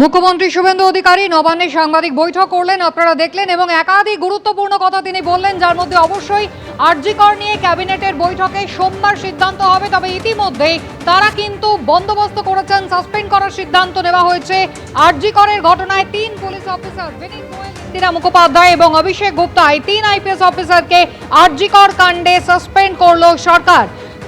মুখ্যমন্ত্রী শুভেন্দু অধিকারী নবান্নে সাংবাদিক বৈঠক করলেন, আপনারা দেখলেন, এবং একাধিক গুরুত্বপূর্ণ কথা তিনি বললেন, যার মধ্যে অবশ্যই আরজি কর নিয়ে ক্যাবিনেটের বৈঠকে সোমবার সিদ্ধান্ত হবে। তবে ইতিমধ্যেই তারা কিন্তু বন্দোবস্ত করেছেন, সাসপেন্ড করার সিদ্ধান্ত নেওয়া হয়েছে। আরজি করের ঘটনায় 3 পুলিশ অফিসার বিনীত গোয়েল, ইন্দিরা মুখোপাধ্যায় এবং অভিষেক গুপ্তা, এই 3 আইপিএস অফিসারকে আরজি কর কাণ্ডে সাসপেন্ড করল সরকার।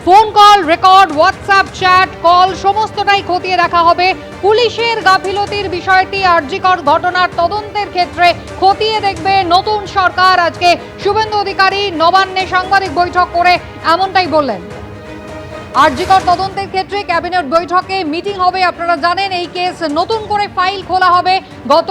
Phone call record, WhatsApp chat call সমস্তটাই খতিয়ে দেখা হবে। পুলিশের গাফিলতির বিষয়টি আরজি কর ঘটনার তদন্তের ক্ষেত্রে খতিয়ে দেখবে নতুন সরকার। আজকে শুভেন্দু অধিকারী নবান্নে সাংবাদিক বৈঠক করে এমনটাই বললেন। আরজি কর তদন্তের ক্ষেত্রে ক্যাবিনেট বৈঠকে মিটিং হবে। আপনারা জানেন এই কেস নতুন করে ফাইল খোলা হবে। গত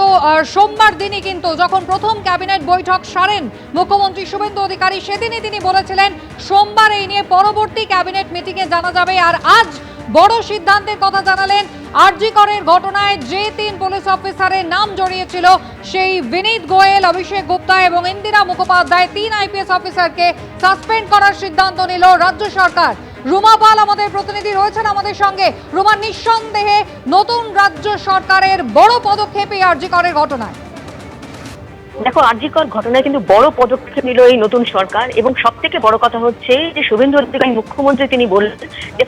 সোমবার দিনই কিন্তু যখন প্রথম ক্যাবিনেট বৈঠক সারেন মুখ্যমন্ত্রী শুভেন্দু অধিকারী, সেদিনই তিনি বলেছিলেন সোমবার এই নিয়ে পরবর্তী ক্যাবিনেট মিটিংয়ে জানা যাবে। আর আজ বড় সিদ্ধান্তের কথা জানালেন। আরজি করের ঘটনায় যে 3 পুলিশ অফিসারের নাম জড়িয়েছিল, সেই বিনীত গোয়েল, অভিষেক গুপ্তা এবং ইন্দিরা মুখোপাধ্যায় 3 আইপিএস অফিসারকে সাসপেন্ড করার সিদ্ধান্ত নিল রাজ্য সরকার। রুমা পাল আমাদের প্রতিনিধি রয়েছেন আমাদের সঙ্গে। রুমা, নিঃসন্দেহে নতুন রাজ্য সরকারের বড় পদক্ষেপ এই আরজি করের ঘটনায়। দেখো, আরজি কর ঘটনায় কিন্তু বড় পদক্ষেপ নিল এই নতুন সরকার, এবং সব থেকে বড় কথা হচ্ছে যে শুভেন্দু অধিকারী মুখ্যমন্ত্রী তিনি বললেন যে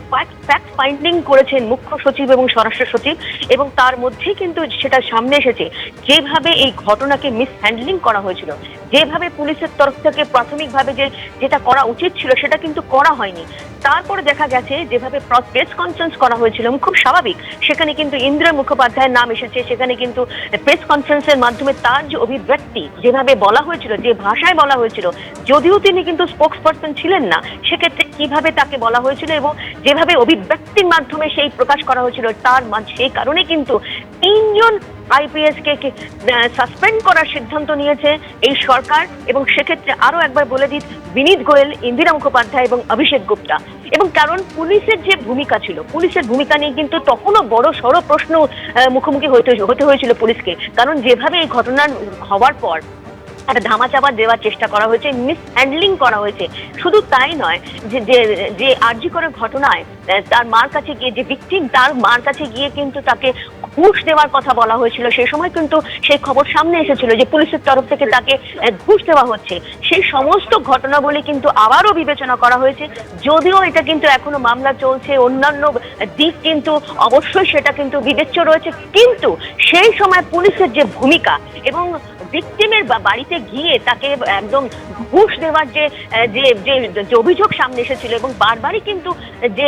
ফ্যাক্ট ফাইন্ডিং করেছেন মুখ্য সচিব এবং স্বরাষ্ট্র সচিব, এবং তার মধ্যে কিন্তু সেটা সামনে এসেছে যেভাবে এই ঘটনাকে মিসহ্যান্ডলিং করা হয়েছিল, যেভাবে পুলিশের তরফ থেকে প্রাথমিকভাবে যেটা করা উচিত ছিল সেটা কিন্তু করা হয়নি। তারপরে দেখা গেছে যেভাবে প্রেস কনফারেন্স করা হয়েছিল, খুব স্বাভাবিক, সেখানে কিন্তু ইন্দিরা মুখোপাধ্যায়ের নাম এসেছে। সেখানে কিন্তু প্রেস কনফারেন্সের মাধ্যমে তার যে অভিব্যক্তি, যেভাবে বলা হয়েছিল, যে ভাষায় বলা হয়েছিল, যদিও তিনি কিন্তু স্পোক্স পারসন ছিলেন না, সেক্ষেত্রে কিভাবে তাকে বলা হয়েছিল এবং যেভাবে অভিব্যক্তির মাধ্যমে সেই প্রকাশ করা হয়েছিল, তার সেই কারণে কিন্তু 3 জন আইপিএস কে সাসপেন্ড করার সিদ্ধান্ত নিয়েছে এই সরকার। এবং সেক্ষেত্রে আরো একবার বলে দিই, বিনীত গোয়েল, ইন্দিরা মুখোপাধ্যায় এবং অভিষেক গুপ্তা। এবং কারণ পুলিশের যে ভূমিকা ছিল, পুলিশের ভূমিকা নিয়ে কিন্তু তখনও বড় সড় প্রশ্ন মুখোমুখি হতে হয়েছিল পুলিশকে। কারণ যেভাবে এই ঘটনা হওয়ার পর একটা ধামাচাপা দেওয়ার চেষ্টা করা হয়েছে, মিসহ্যান্ডলিং করা হয়েছে। শুধু তাই নয়, যে আরজি করের ঘটনায় তার মার কাছে গিয়ে, যে ভিকটিম, তার মার কাছে গিয়ে কিন্তু তাকে ঘুষ দেওয়ার কথা বলা হয়েছিল। সেই সময় কিন্তু সেই খবর সামনে এসেছিল যে পুলিশের তরফ থেকে তাকে ঘুষ দেওয়া হচ্ছে। সেই সমস্ত ঘটনাবলী কিন্তু আবারও বিবেচনা করা হয়েছে, যদিও এটা কিন্তু এখনো মামলা চলছে, অন্যান্য দিক কিন্তু অবশ্যই সেটা কিন্তু বিবেচ্য রয়েছে। কিন্তু সেই সময় পুলিশের যে ভূমিকা এবং ভিকটিমের বাড়িতে গিয়ে তাকে একদম ঘুষ দেওয়ার যে অভিযোগ সামনে এসেছিল, এবং বারবারই কিন্তু যে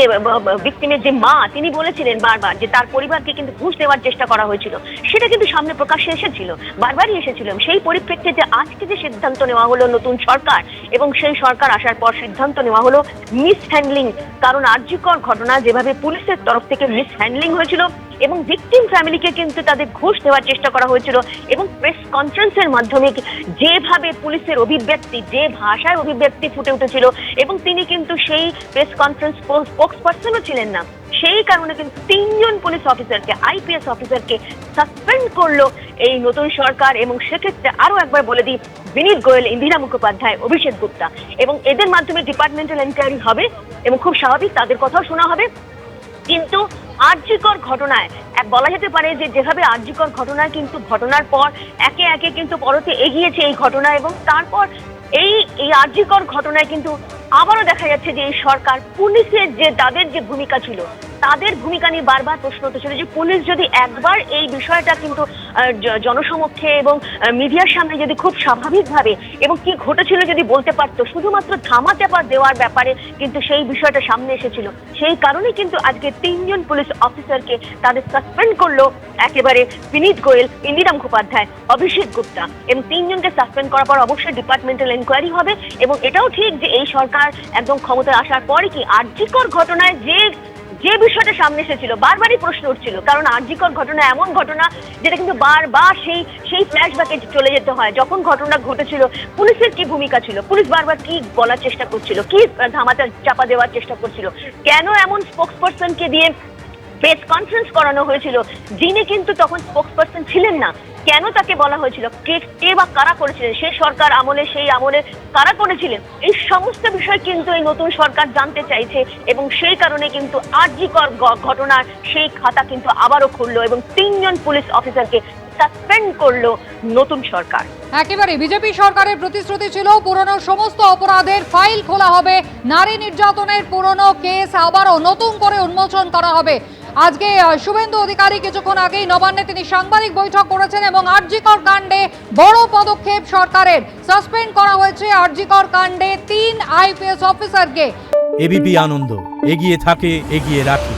ভিকটিমের যে মা, তিনি বলেছিলেন বারবার যে তার পরিবারকে কিন্তু ঘুষ দেওয়ার চেষ্টা করা হয়েছিল, সেটা কিন্তু সামনে প্রকাশ্যে এসেছিল, বারবারই এসেছিল। সেই পরিপ্রেক্ষিতে আজকে যে সিদ্ধান্ত নেওয়া হলো নতুন সরকার, এবং সেই সরকার আসার পর সিদ্ধান্ত নেওয়া হলো মিসহ্যান্ডলিং। কারণ আরজি কর ঘটনা যেভাবে পুলিশের তরফ থেকে মিসহ্যান্ডলিং হয়েছিল এবং ভিকটিম ফ্যামিলিকে কিন্তু তাদের ঘুষ দেওয়ার চেষ্টা করা হয়েছিল, এবং প্রেস কনফারেন্সের মাধ্যমে যেভাবে পুলিশের অভিব্যক্তি, যে ভাষায় অভিব্যক্তি ফুটে উঠেছিল, এবং তিনি কিন্তু সেই প্রেস কনফারেন্স স্পোক্স পারসনও ছিলেন না, সেই কারণে কিন্তু 3 জন পুলিশ অফিসারকে, আইপিএস অফিসারকে সাসপেন্ড করলো এই নতুন সরকার। এবং সেক্ষেত্রে আরো একবার বলে দিই, বিনীত গোয়েল, ইন্দিরা মুখোপাধ্যায়, অভিষেক গুপ্তা, এবং এদের মাধ্যমে ডিপার্টমেন্টাল এনকোয়ারি হবে, এবং খুব স্বাভাবিক তাদের কথাও শোনা হবে। কিন্তু আরজি কর ঘটনায় বলা যেতে পারে যে যেভাবে আরজি কর ঘটনায় কিন্তু ঘটনার পর একে একে কিন্তু পরতে এগিয়েছে এই ঘটনা, এবং তারপর এই আরজি কর ঘটনায় কিন্তু আবারও দেখা যাচ্ছে যে এই সরকার পুলিশের যে তাদের যে ভূমিকা ছিল, তাদের ভূমিকা নিয়ে বারবার প্রশ্ন উঠেছিল যে পুলিশ যদি একবার এই বিষয়টা কিন্তু জনসমক্ষে এবং মিডিয়ার সামনে যদি খুব স্বাভাবিকভাবে এবং কি ঘটেছিল যদি বলতে পারতো, শুধুমাত্র ধামাচাপা দেওয়ার ব্যাপারে কিন্তু সেই বিষয়টা সামনে এসেছিল। সেই কারণে কিন্তু আজকে 3 জন পুলিশ অফিসারকে তাদের সাসপেন্ড করলো একেবারে বিনীত গোয়েল, ইন্দিরা মুখোপাধ্যায়, অভিষেক গুপ্তা, এবং 3 জনকে সাসপেন্ড করার পর অবশ্যই ডিপার্টমেন্টাল এনকোয়ারি হবে। এবং এটাও ঠিক যে এই সরকার একদম ক্ষমতায় আসার পরে কি আরজি কর ঘটনায় যে বিষয়টা সামনে এসেছিল, বারবারই প্রশ্ন উঠছিল। কারণ আরজি কর ঘটনা এমন ঘটনা যেটা কিন্তু বারবার সেই ফ্ল্যাশব্যাকে চলে যেতে হয়। যখন ঘটনা ঘটেছিল পুলিশের কি ভূমিকা ছিল, পুলিশ বারবার কি বলার চেষ্টা করছিল, কি ধামাচাপা দেওয়ার চেষ্টা করছিল, কেন এমন স্পোক্স পারসনকে দিয়ে প্রেস কনফারেন্স করানো হয়েছিল, যিনি কিন্তু তখন স্পোকসপারসন ছিলেন না। কেন তাকে বলা হয়েছিল, কে বা কারা করেছিলেন, সেই সরকার আমলে সেই আমলে কারা করেছিলেন, এই সমস্ত বিষয় কিন্তু এই নতুন সরকার জানতে চাইছে। এবং সেই কারণে কিন্তু আরজিকর ঘটনার সেই খাতা কিন্তু আবারও খুললো এবং 3 জন পুলিশ অফিসারকে সাসপেন্ড করলো নতুন সরকার। একেবারে বিজেপি সরকারের প্রতিশ্রুতি ছিল পুরনো সমস্ত অপরাধের ফাইল খোলা হবে, নারী নির্যাতনের পুরনো কেস আবারও নতুন করে উন্মোচন করা হবে। আজকে শুভেন্দু অধিকারী কিছুক্ষণ আগেই নবান্নে তিনি সাংবাদিক বৈঠক করেছেন এবং আরজিকর কাণ্ডে বড় পদক্ষেপ সরকারের, সাসপেন্ড করা হয়েছে আরজিকর কাণ্ডে 3 আইপিএস অফিসারকে। এবিপি আনন্দ, এগিয়ে থাকে, এগিয়ে রাখে।